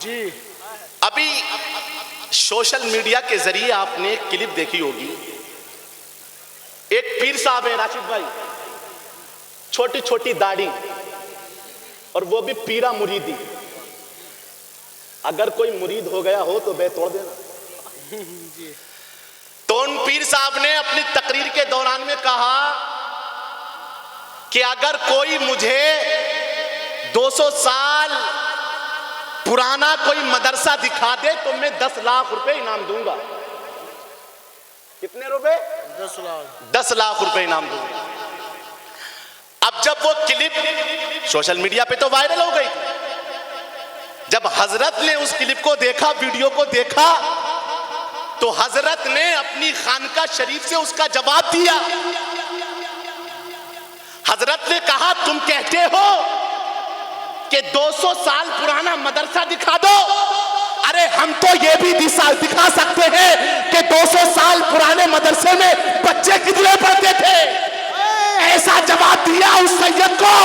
जी। अभी social media के जरिए आपने एक क्लिप देखी होगी। एक पीर साहब है राशिद भाई, छोटी छोटी दाढ़ी और वो भी पीरा मुरीदी। अगर कोई मुरीद हो गया हो तो बे तोड़ देना। तो उन पीर साहब ने अपनी तकरीर के दौरान में कहा कि अगर कोई मुझे 200 साल पुराना कोई मदरसा दिखा दे तो मैं 10 लाख रुपए इनाम दूंगा। कितने रुपए? 10 लाख। 10 लाख रुपए इनाम दूंगा। अब जब वो क्लिप सोशल मीडिया पे तो वायरल हो गई थी, जब हजरत ने उस क्लिप को देखा, वीडियो को देखा, तो हजरत ने अपनी खानका शरीफ से उसका जवाब दिया। हजरत ने कहा, तुम कहते हो कि 200 साल पुराना मदरसा दिखा दो। अरे हम तो ये भी दिखा सकते हैं कि 200 साल पुराने मदरसे में बच्चे कितने पढ़ते थे। ऐसा जवाब दिया उस सैयद को,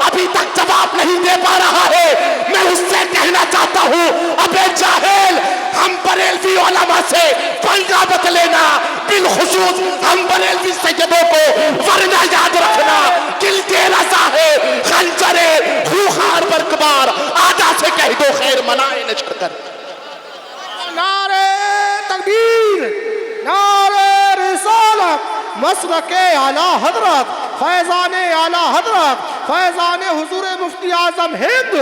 अभी तक जवाब नहीं दे पा रहा है। मैं उससे कहना चाहता हूं, अबे जाहिल, हम बरेलवी उलमा से पंगा मत लेना, बिलखुसूस हम बरेलवी सैयदों को, वरना याद रखना किल तेरा सा है खंजरे खूंखार बरकबार। आजा से कह दो खैर मनाए न छकर। नारे तकबीर, नारे रिसालत, मसलके आला हजरत, फैजाने आला हजरत, फैजाने हुजूर मुफ्ती आजम हिंद।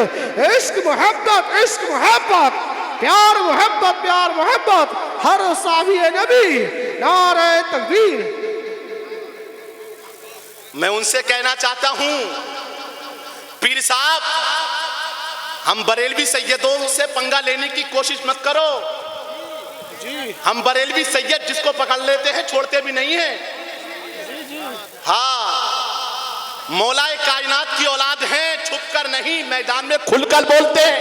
इश्क मोहब्बत, इश्क मोहब्बत, प्यार मोहब्बत, प्यार मोहब्बत, हर सावी नबी। नारे तकबीर। मैं उनसे कहना चाहता हूं, पीर साहब, हम बरेलवी सैयदों से पंगा लेने की कोशिश मत करो जी। हम बरेलवी सैयद जिसको पकड़ लेते हैं छोड़ते भी नहीं हैं। हाँ, मौलाए कायनात की औलाद हैं, छुप कर नहीं, मैदान में खुलकर बोलते हैं,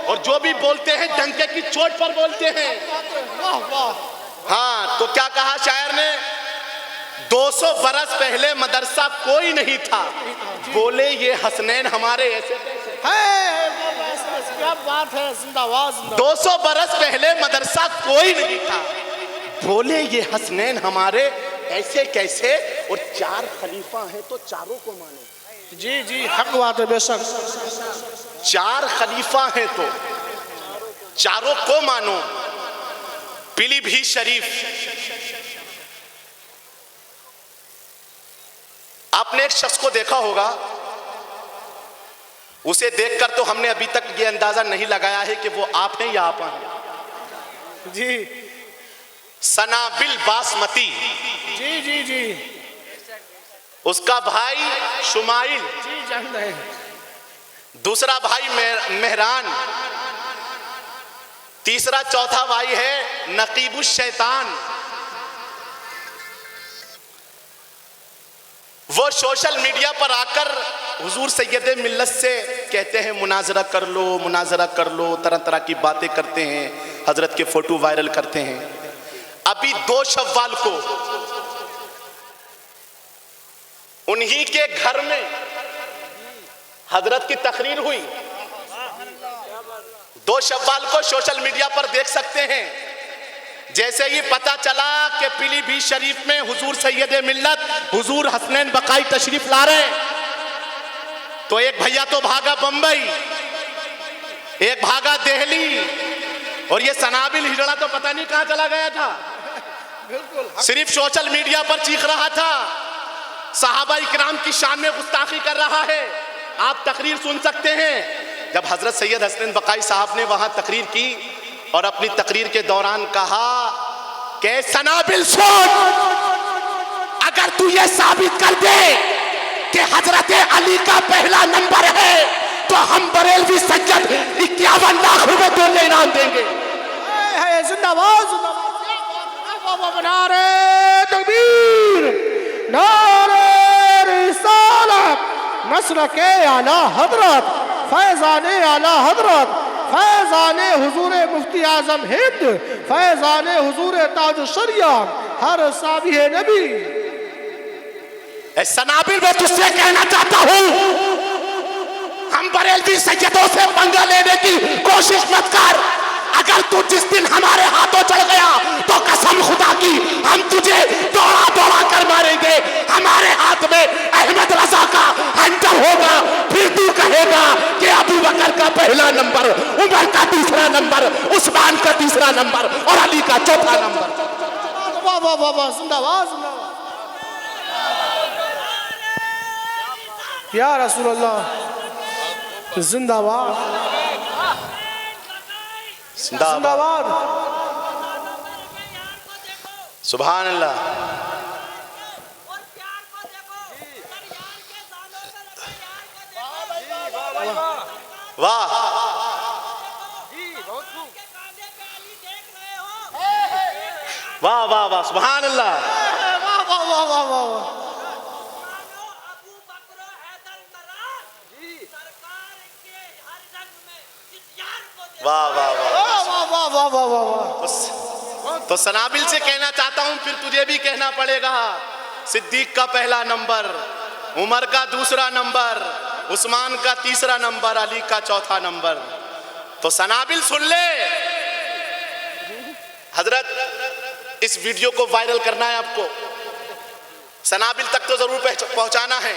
और जो भी बोलते हैं डंके की चोट पर बोलते हैं। वाह वाह। हाँ, तो क्या कहा शायर ने? 200 बरस पहले मदरसा कोई नहीं था, बोले ये हसनैन हमारे ऐसे है, क्या बात है, जिंदाबाद जिंदाबाद। 200 बरस पहले मदरसा कोई नहीं था, बोले ये हसनैन हमारे ऐसे कैसे। और 4 खलीफा हैं तो चारों को मानो। जी जी, हक बात है, बेशक। 4 खलीफा हैं तो चारों को मानो। पीलीभीत शरीफ, आपने एक शख्स को देखा होगा, उसे देखकर तो हमने अभी तक ये अंदाजा नहीं लगाया है कि वो आप हैं या आपा हैं। जी सनाबिल बासमती, जी जी जी, उसका भाई शुमाइल, जी जानते हैं। दूसरा भाई मेहरान, तीसरा चौथा भाई है नकीबुश शैतान। वो सोशल मीडिया पर आकर हुजूर सैयद मिल्लत से कहते हैं मुनाजरा कर लो, मुनाजरा कर लो, तरह तरह की बातें करते हैं, हजरत के फोटो वायरल करते हैं। अभी 2 शव्वाल को उन्हीं के घर में हजरत की तकरीर हुई। 2 शव्वाल को सोशल मीडिया पर देख सकते हैं। जैसे ही पता चला कि पीलीभीत शरीफ में हुजूर सैयद मिल्लत हुजूर हसनैन बकाई तशरीफ ला रहे, तो एक भैया तो भागा बंबई, एक भागा दिल्ली, और ये सनाबिल हिजड़ा तो पता नहीं कहां चला गया था। बिल्कुल, सिर्फ सोशल मीडिया पर चीख रहा था, सहाबा इकराम की शान में गुस्ताखी कर रहा है। आप तकरीर सुन सकते हैं। जब हजरत सैयद हसनैन बकाई साहब ने वहां तकरीर की और अपनी तकरीर के दौरान कहा कि सनाबिल सुन, अगर तू ये साबित कर दे कि हजरत अली का पहला नंबर है तो हम बरेलवी सैयद 51 लाख रुपए तुझे इनाम देंगे। जिंदाबाद जिंदाबाद। नारे तकबीर, नारे रिसालत, मसलके आला हजरत, फैजाने आला हजरत, फैजाने हुजूर मुफ्ती आजम हिंद, फैजाने हुजूर ताज शरिया, हर सावी नबी। सनाबिल, मैं तुझसे कहना चाहता हूं, हम हम बरेलवी सैयदों से पंगा लेने की कोशिश मत कर। अगर तू जिस दिन हमारे हाथों चढ़ गया तो कसम खुदा की हम तुझे दौड़ा दौड़ा कर मारेंगे। हमारे हाथ में अहमद रजा का हैंडल होगा, फिर तू कहेगा कि अबू बकर का पहला नंबर, उमर का दूसरा नंबर, उस्मान का तीसरा नंबर और अली का चौथा नंबर। वाह वाह वाह वाह, जिंदाबाद जिंदाबाद या रसूल अल्लाह, जिंदाबाद जिंदाबाद। सुभान अल्लाह। वाह वाह वाह वाह, सुभान अल्लाह। वाह वाह वाह वाह वाह, वाह वाह वाह वाह वाह वाह वाह वाह वाह। तो सनाबिल से कहना चाहता हूं, फिर तुझे भी कहना पड़ेगा। सिद्दीक का पहला नंबर, उमर का दूसरा नंबर, उस्मान का तीसरा नंबर, अली का चौथा नंबर। तो सनाबिल सुन ले हजरत, इस वीडियो को वायरल करना है आपको, सनाबिल तक तो जरूर पहुंचाना है।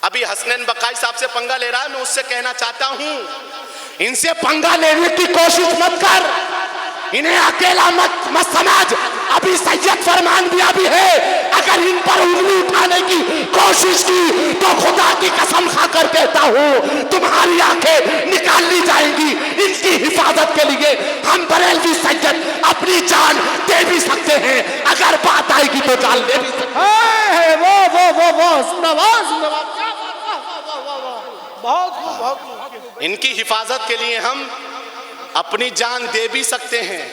अभी हसनैन बकाई साहब से पंगा ले रहा है, मैं उससे कहना चाहता हूं इनसे पंगा लेने की कोशिश मत कर, इन्हें अकेला मत समझ। अभी सैयद फरमान भी अभी है, अगर इन पर उंगली उठाने की कोशिश की तो खुदा की कसम खाकर कहता हूं तुम्हारी आंखें निकाल ली जाएंगी। इनकी हिफाजत के लिए हम बरेलवी सैयद अपनी जान दे भी सकते हैं, अगर बात आएगी तो जान दे भी सकते हैं। वाह वाह वाह वाह, जिंदाबाद जिंदाबाद, क्या बात, वाह वाह वाह वाह, बहुत खूब बहुत खूब। इनकी हिफाजत के लिए हम अपनी जान दे भी सकते हैं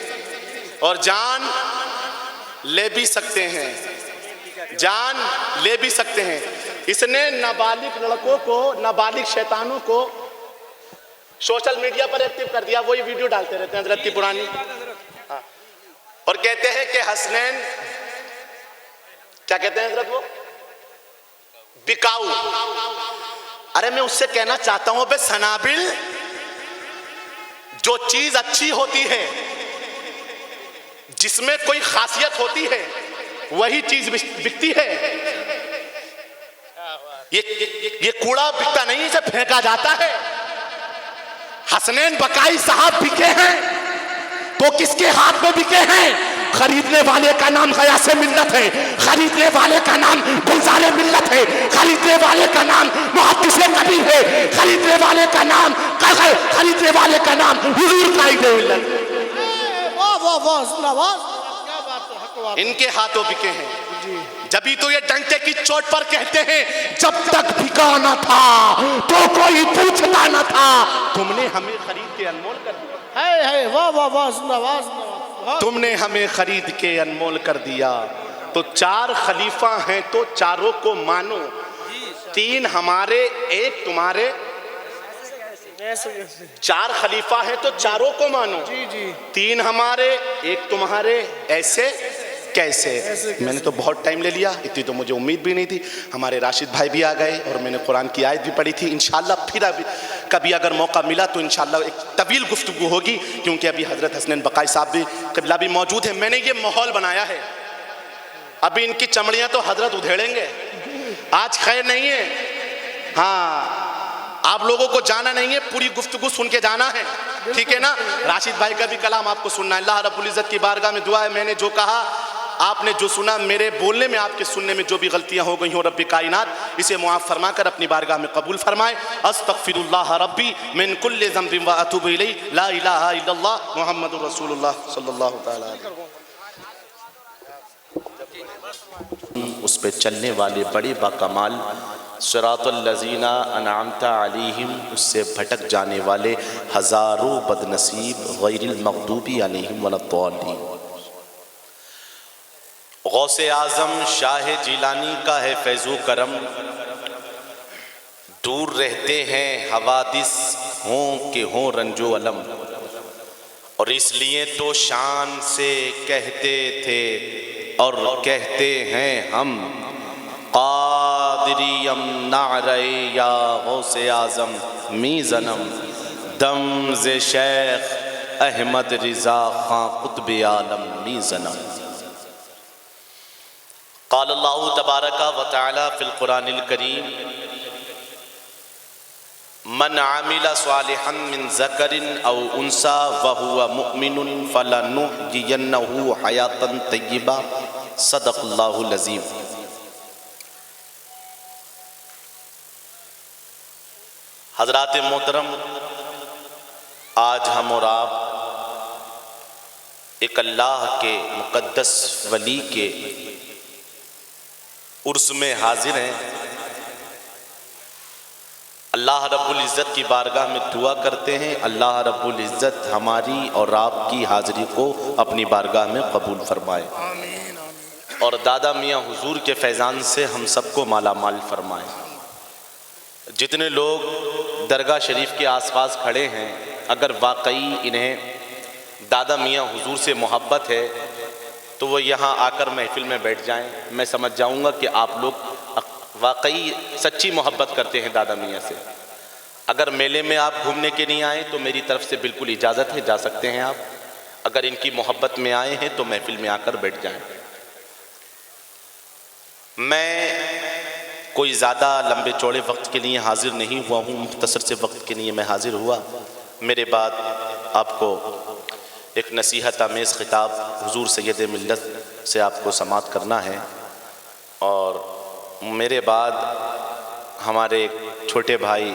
और जान ले भी सकते हैं, जान ले भी सकते हैं। इसने नाबालिग लड़कों को, नाबालिग शैतानों को सोशल मीडिया पर एक्टिव कर दिया। वही वीडियो डालते रहते हैं हजरत की पुरानी, हाँ। और कहते हैं कि हसनैन, क्या कहते हैं हजरत, वो बिकाऊ। अरे मैं उससे कहना चाहता हूं बे सनाबिल, जो चीज अच्छी होती है, जिसमें कोई खासियत होती है, वही चीज बिकती है। ये कूड़ा बिकता नहीं, इसे फेंका जाता है। हसनैन बकाई साहब बिके हैं तो किसके हाथ में बिके हैं? खरीदने वाले का नाम गयासे मिल्लत है, खरीदने वाले का नाम गुलजारे मिल्लत है, खरीदने वाले का नाम मुहद्दिसे कबीर है, खरीदने वाले का नाम हुजूर कायदे मिल्लत। वाह वाह वाह, जिंदाबाद, क्या बात है, हक बात। इनके हाथों बिके हैं। जभी तो ये डंके की चोट पर कहते हैं जब तक बिका न था तो कोई पूछता न था, तुमने हमें खरीद के अनमोल कर दिया। है वाह वाह वाह, जिंदाबाद जिंदाबाद। तुमने हमें खरीद के अनमोल कर दिया। तो चार खलीफा हैं तो चारों को मानो, तीन हमारे एक तुम्हारे। चार खलीफा हैं तो चारों को मानो, जी जी, तीन हमारे एक तुम्हारे, ऐसे कैसे? मैंने तो बहुत टाइम ले लिया, इतनी तो मुझे उम्मीद भी नहीं थी। हमारे राशिद भाई भी आ गए और मैंने कुरान की आयत भी पढ़ी थी। इंशाल्लाह फिर अभी कभी अगर मौका मिला तो इंशाल्लाह एक तवील गुफ्तगू होगी, क्योंकि अभी हजरत हसनैन बकाई साहब भी क़िबला भी मौजूद है। मैंने ये माहौल बनाया है, अभी इनकी चमड़ियाँ तो हजरत उधेड़ेंगे, आज खैर नहीं है। हाँ, आप लोगों को जाना नहीं है, पूरी गुफ्तगू सुन के जाना है, ठीक है ना? राशिद भाई का भी कलाम आपको सुनना है। अल्लाह रब्बुल इज़्ज़त की बारगाह में दुआ है, मैंने जो कहा, आपने जो सुना, मेरे बोलने में, आपके सुनने में जो भी गलतियां हो गई हो, रब्बी कायनात इसे मुआफ़ फरमा कर अपनी बारगाह में कबूल फरमाए। अस्तग़फिरुल्लाह रब्बी मिन कुल्लि ज़ंबिन व अतूबु इलैहि, ला इलाहा इल्लल्लाह मुहम्मदुर रसूलुल्लाह सल्लल्लाहु तआला अलैहि। उस पे चलने वाले बड़े बाकमाल सिरातुल लज़ीना अनअमता अलैहिम, उससे भटक जाने वाले हज़ारों बदनसीब गैरिल मग़दूबी अलैहिम वलद्दालीन। गौसे आज़म शाह जिलानी का है फैज़ो करम, दूर रहते हैं हवादिस हों के हों रंजो अलम, और इसलिए तो शान से कहते थे और कहते हैं हम, कादरियम नारे या गौसे आजम मी जन्म दम जे शेख अहमद रिजा खां कुतुब आलम मी जन्म। क़ाल अल्लाहु तबारक व तआला फ़िल क़ुरानिल करीम मन आमिला सालिहन मिन ज़करिन औ उन्सा व हुवा मुमिनुन फलनुहयियन्नहु हयातन तय्यिबा सदक़ल्लाहुल अज़ीम। हज़रात मोहतरम, आज हम और आप एक अल्लाह के मुक़द्दस वली के उर्स में हाजिर हैं। अल्लाह रब्बुल इज़्ज़त की बारगाह में दुआ करते हैं, अल्लाह रब्बुल इज़्ज़त हमारी और आपकी हाज़िरी को अपनी बारगाह में कबूल फरमाए और दादा मियाँ हुजूर के फैज़ान से हम सबको माला माल फरमाए। जितने लोग दरगाह शरीफ के आसपास खड़े हैं, अगर वाकई इन्हें दादा मियाँ हुजूर से मोहब्बत है तो वो यहाँ आकर महफिल में बैठ जाएं। मैं समझ जाऊँगा कि आप लोग वाकई सच्ची मोहब्बत करते हैं दादा मियाँ से। अगर मेले में आप घूमने के लिए आए तो मेरी तरफ से बिल्कुल इजाज़त है, जा सकते हैं आप। अगर इनकी मोहब्बत में आए हैं तो महफिल में आकर बैठ जाएं। मैं कोई ज़्यादा लंबे चौड़े वक्त के लिए हाजिर नहीं हुआ हूँ, मुख्तसर से वक्त के लिए मैं हाजिर हुआ। मेरे बाद आपको एक नसीहत आमेज़ ख़िताब हुजूर सैयद मिल्लत से आपको समात करना है और मेरे बाद हमारे छोटे भाई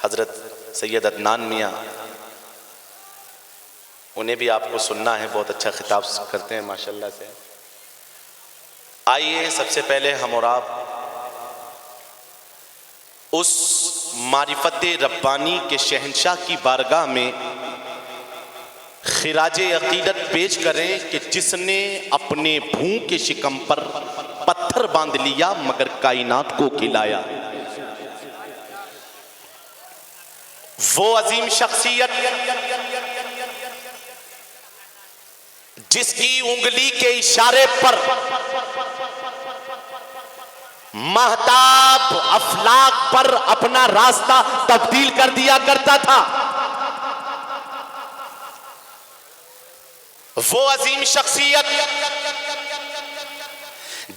हज़रत सैयद अदनान मियाँ, उन्हें भी आपको सुनना है। बहुत अच्छा खिताब करते हैं माशाल्लाह से। आइए सबसे पहले हम और आप उस मारिफत रब्बानी के शहंशाह की बारगाह में खिराजे अकीदत पेश करें कि जिसने अपने भूख के शिकम पर पत्थर बांध लिया मगर कायनात को खिलाया। वो अजीम शख्सियत जिसकी उंगली के इशारे पर महताब अफलाक पर अपना रास्ता तब्दील कर दिया करता था। वो अजीम शख्सियत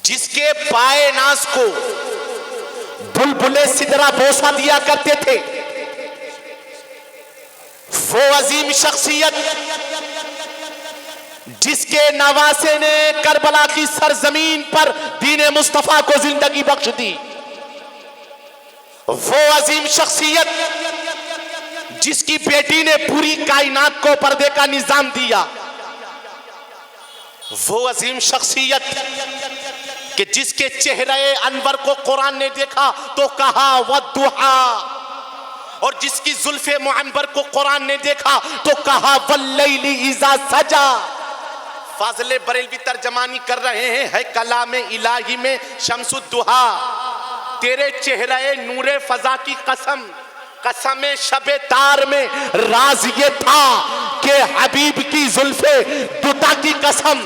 जिसके पाए नाज को बुलबुले सिदरा बोसा दिया करते थे। वो अजीम शख्सियत जिसके नवासे ने करबला की सरजमीन पर दीन मुस्तफा को जिंदगी बख्श दी। वो अजीम शख्सियत जिसकी बेटी ने पूरी कायनात को पर्दे का निजाम दिया। वो अजीम शख्सियत कि जिसके चेहरे अनवर को कुरान ने देखा तो कहा वद्दुहा, और जिसकी जुल्फे मुअंबर को कुरान ने देखा तो कहा वल्लैली इज़ा सजा। फाज़िले बरेलवी तर्जमानी कर रहे हैं, है कलाम इलाही में शम्सुद्दुहा। तेरे चेहरे नूरे फजा की कसम, कसम शबे तार में राज ये था कि हबीब की जुल्फे दुता की कसम।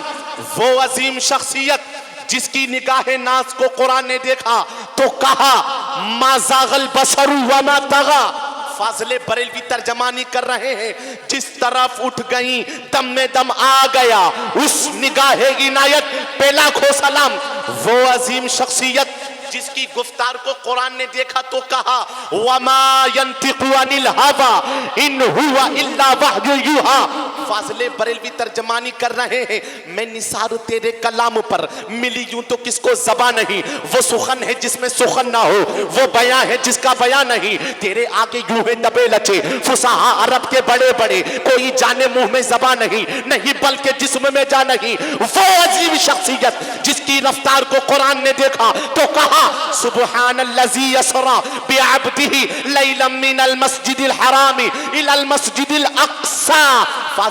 वो अजीम शख्सियत जिसकी निगाहे नाज को कुरान ने देखा तो कहा मा ज़ागल बसरु व मा तगा। फाज़िले बरेलवी तर्जमानी कर रहे हैं, जिस तरफ उठ गई दम में दम आ गया, उस निगाहे इनायत पे लाखों सलाम। वो अजीम शख्सियत जिसकी गुफ्तार को कुरान ने देखा तो कहा वमा यंतिकु अनिल हवा इन हुवा इल्ला वह्यु युहा। फाज़िले बरेलवी तर्जमानी कर रहे हैं, मैं निसार तेरे कलाम पर मिली यूं तो किसको ज़बान नहीं। वो सुखन है जिसमें सुखन ना हो, वो बयां है जिसका बयां नहीं। तेरे आगे यूं है दबे लचे फुसाहा अरब के बड़े बड़े, कोई जाने मुंह में ज़बान नहीं, नहीं बल्कि जिस्म में जा नहीं। वो अजीम शख्सियत जिसकी रफ्तार को कुरान ने देखा तो कहा सुब्हानल्लज़ी यसरा बिअब्दिही लैलन मिनल मस्जिदिल हरामी इलल मस्जिदिल अक़सा।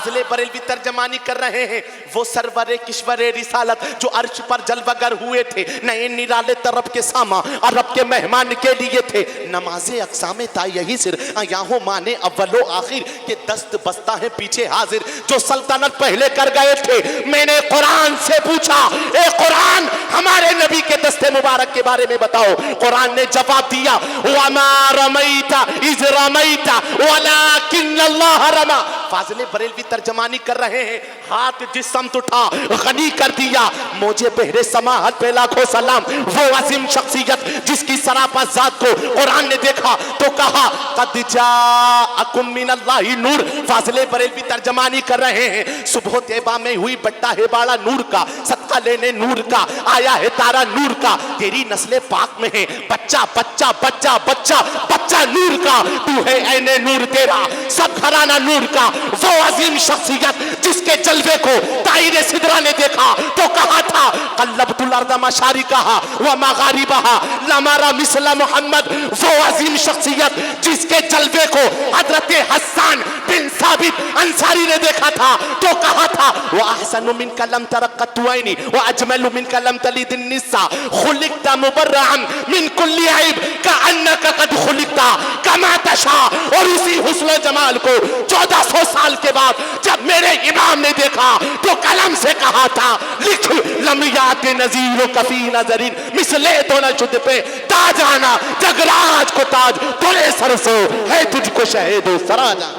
फाजले बरेलवी तर्जमानी कर रहे हैं। वो सरवरे किश्वरे रिसालत जो अर्श पर जलवागर हुए थे, नए निराले तरफ के सामा अरब के मेहमान के लिए थे। नमाजे अक़सामे था यही सिर याहो माने अव्वलो आखिर के दस्त बस्ता है पीछे हाजिर जो सल्तनत पहले कर गए थे। मैंने कुरान से पूछा, ए कुरान हमारे नबी के दस्ते मुबारक के बारे में बताओ। कुरान ने जवाब दिया, वमा रमैता इज़ रमैता वलाकिन्नल्लाह रमा। फाज़िले बरेलवी तर्जमानी कर रहे हैं, हाथ जिस समत उठा गनी कर दिया। मुझे बहरे समाहत पे लाखों सलाम। वो अजीम शख्सियत जिसकी सरापा जात को कुरान ने देखा तो कहा कद जाअकुम मिनल्लाहि नूर। फाज़िले बरेलवी तर्जमानी कर रहे हैं, सुबह तैबा में हुई बट्टा है बाड़ा नूर का, सदका लेने नूर का आया है तारा नूर का। तेरी नस्ले पाक में है बच्चा बच्चा बच्चा बच्चा बच्चा नूर का। तू है ऐने नूर तेरा सब घराना नूर का। वो अजीम शख्सियत जिसके जलवे को ताईरे सिदरा ने देखा तो कहा था कल्लबतुल अर्द मशारिकहा व मगारिबहा लमारा मिसला मोहम्मद। वो अजीम शख्सियत जिसके जलवे को हजरत हसन बिन साबित अंसारी ने देखा था तो कहा था व अहसनु मिनका लम तरक़त ऐनी व अजमलु मिनका लम तलिद निसा खुलिक़ता मुबर्रअन मिन कुल्ली ऐब कअन्नका कद खुलिक़ता कमा तशा। और उसी हुस्न जमाल को 1400 साल के बाद जब मेरे इमाम ने देखा तो कलम से कहा था लिख लमियात नज़ीर कफी नजरिन मिसले तो न शुद्ध पे ताजाना जगराज को ताज तोरे सरसो है तुझको शहीदो सराजा।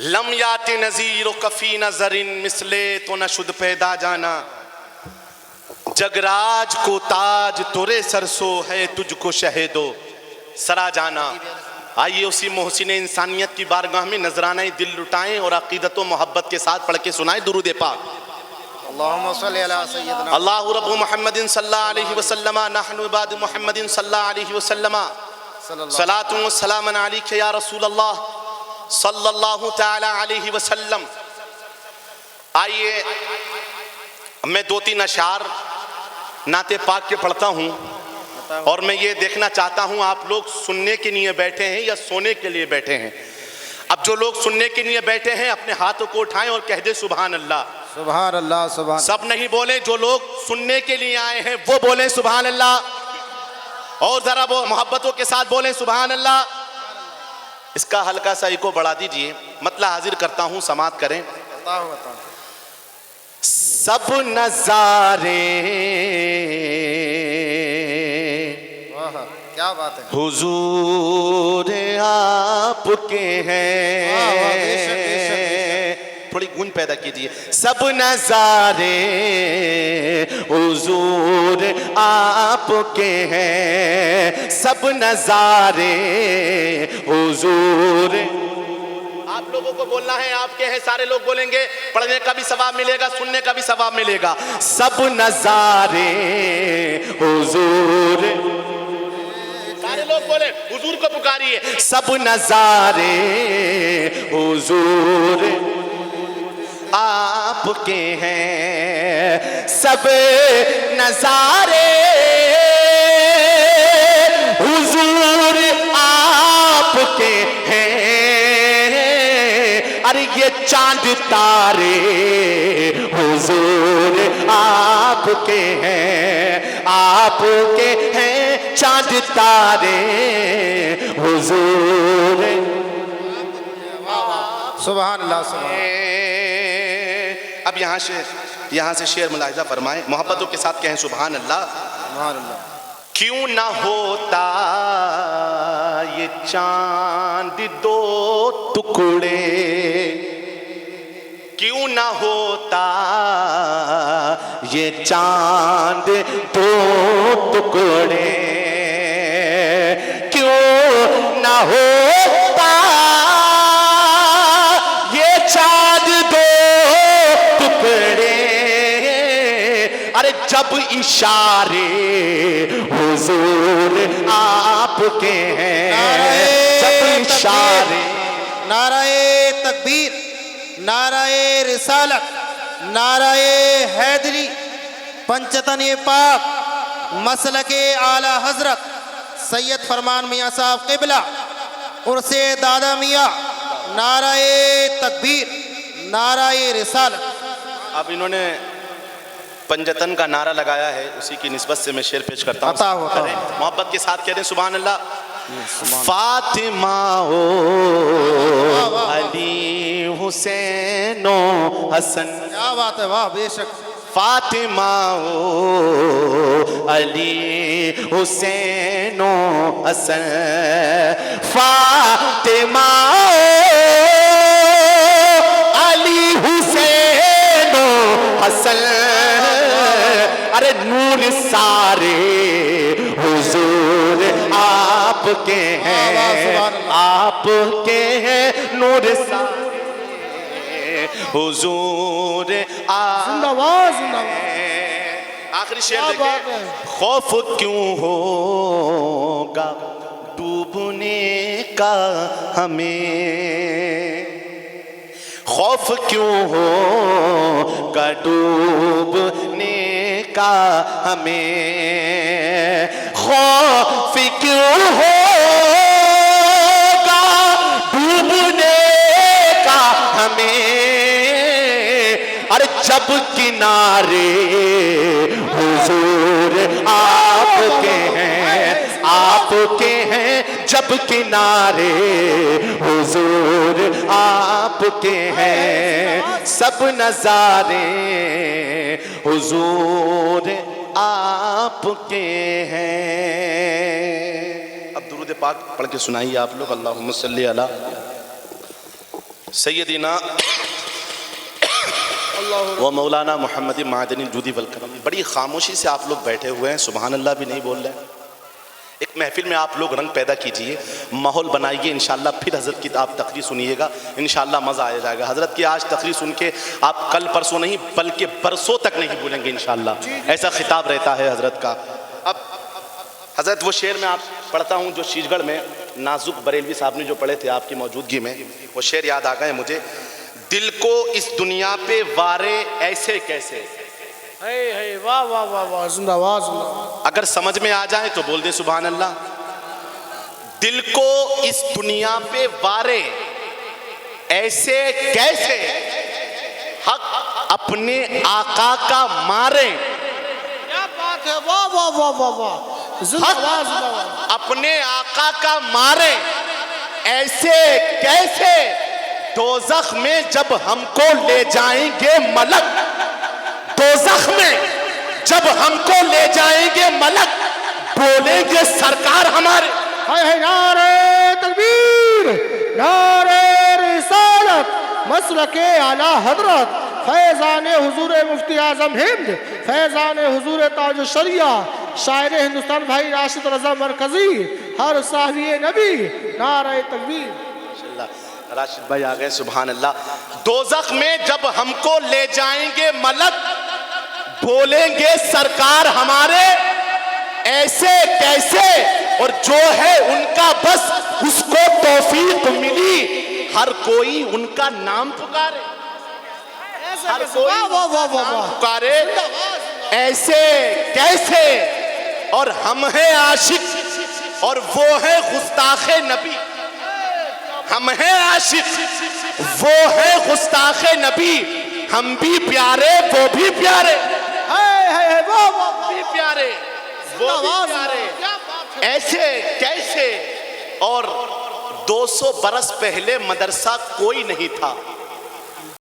लमियात नज़ीर कफी नजरिन मिसले तो न शुद्ध पैदा जाना जगराज को ताज तोरे सरसो है तुझको शहीदो सरा जाना। आइए उसी मोहसिन इंसानियत की बारगाह में नजराना दिल लुटाएं और अकीदत व मोहब्बत के साथ पढ़ के सुनाएं दुरूद पाक। अल्लाहुम्मा सल्ली अला सय्यिदना अल्लाहु रब्बु मुहम्मदिन सल्लल्लाहु अलैहि वसल्लम नहनु इबाद मुहम्मदिन सल्लल्लाहु अलैहि वसल्लम सलातु व सलामन अलैका या रसूल अल्लाह सल्लल्लाहु तआला अलैहि वसल्लम। आइए मैं 2-3 अशार नाते पाक के पढ़ता हूँ और मैं ये देखना चाहता हूँ आप लोग सुनने के लिए बैठे हैं या सोने के लिए बैठे हैं। अब जो लोग सुनने के लिए बैठे हैं अपने हाथों को उठाएं और कह दे सुभान अल्लाह। सुभान अल्लाह सुभान। सब नहीं बोले, जो लोग सुनने के लिए आए हैं वो बोले सुभान अल्लाह और जरा वो मोहब्बतों के साथ बोले सुभान अल्लाह। इसका हल्का सा इको बढ़ा दीजिए, मतलब हाजिर करता हूँ, समात करें। सब नजारे क्या बात है हुजूर आपके हैं। थोड़ी गूंज पैदा कीजिए। सब नजारे हुजूर आपके हैं, सब नजारे हुजूर। आप लोगों को बोलना है आपके हैं, सारे लोग बोलेंगे, पढ़ने का भी सवाब मिलेगा, सुनने का भी सवाब मिलेगा। सब नजारे हुजूर, सारे लोग बोले हुजूर को पुकारिए। सब नजारे हुजूर आपके हैं, सब नजारे हुजूर आपके हैं। अरे ये चांद तारे हुजूर आपके हैं, आपके हैं चांद तारे हुजूर। सुभान अल्लाह सुभान। अब यहाँ से शेर मुलाहिजा फरमाएं, मोहब्बतों के साथ कहें सुभान अल्लाह। सुभान अल्लाह। क्यों ना होता ये चांद 2 टुकड़े, क्यों ना होता ये चांद 2 टुकड़े, क्यों ना होता ये चांद 2 टुकड़े। अरे जब इशारे हुजूर आपके हैं, जब इशारे। नाराए तकबीर, नाराए रिसालत, नाराए हैदरी, पंचतन पाक, मसलके आला हजरत सैयद फरमान मियाँ साहब क़िबला उर्से दादा मियाँ, नाराए तकबीर, नाराए रिसालत। अब इन्होंने पंजतन का नारा लगाया है, उसी की निस्बत से मैं शेर पेश करता हूँ। बताओ, बताओ। मोहब्बत के साथ कह दें सुभान अल्लाह। फातिमा ओ अली हुसैनो हसन, क्या बात है, वाह बेशक। फातिमा ओ अली हुसैनो हसन, फातिमा ओ अली हुसैनो हसन, अरे नूर सारे हुजूर आपके हैं, आपके हैं नूर सारे हुजूर जिंदाबाद, जिंदाबाद। आखिरी शेर क्या बात देखिए। है। खौफ क्यों होगा डूबने का हमें, खौफ क्यों होगा डूबने का हमें, खौफ क्यों होगा डूबने का हमें, अरे जब किनारे हुजूर आपके हैं, आपके हैं, जब किनारे हुजूर आपके हैं, सब नजारे हुजूर आपके हैं। अब दुरूद पाक पढ़ के सुनाइए आप लोग। अल्लाहुम्मा सल्ली अला सैयदीना व मौलाना मोहम्मद मादनी जूदी वल करम। बड़ी खामोशी से आप लोग बैठे हुए हैं, सुभान अल्लाह भी नहीं बोल रहे हैं। एक महफिल में आप लोग रंग पैदा कीजिए, माहौल बनाइए, इंशाल्लाह फिर हज़रत की आप तकरीर सुनिएगा, इंशाल्लाह मज़ा आ जाएगा। हज़रत की आज तकरीर सुन के आप कल परसों नहीं बल्कि बरसों तक नहीं भूलेंगे इंशाल्लाह, ऐसा खिताब रहता है हज़रत का। अब हज़रत वो शेर में आप पढ़ता हूँ जो शीशगढ़ में नाजुक बरेलवी साहब ने जो पढ़े थे आपकी मौजूदगी में, वो शेर याद आ गए मुझे। दिल को इस दुनिया पे वारे ऐसे कैसे, है, वाह वाह वाह वाह, जिंदाबाद, जिंदाबाद। अगर समझ में आ जाए तो बोल दे सुभान अल्लाह। दिल को इस दुनिया पे वारे ऐसे कैसे, हक अपने आका का मारे, क्या बात है, वाह वाह वाह वाह वाह, जिंदाबाद, जिंदाबाद। अपने आका का मारे ऐसे कैसे, दोज़ख में जब हमको ले जाएंगे मलक, दोज़ख में जब हमको ले जाएंगे मलक, बोलेंगे सरकार हमारे। है नारे तकबीर, नारे रिसालत, मसलके आला हजरत, फैज़ान हुजूर मुफ्ती आज़म हिंद, फैज़ान हुजूर ताज शरिया, शायर हिंदुस्तान भाई राशिद रज़ा मरकजी, हर साहिब नबी, नारे तकबीर। राशिद भाई आ गए, सुभान अल्लाह। दोज़ख में जब हमको ले जाएंगे मलक, बोलेंगे सरकार हमारे ऐसे कैसे, और जो है उनका बस उसको तौफीक मिली, हर कोई उनका नाम पुकारे, हर कोई उनका नाम पुकारे ऐसे कैसे, और हम हैं आशिक और वो है गुस्ताखे नबी, हम हैं आशिक वो है गुस्ताखे नबी, हम भी प्यारे वो भी प्यारे, वो भी प्यारे वो भी प्यारे, ऐसे कैसे। और 200 बरस पहले मदरसा कोई नहीं था,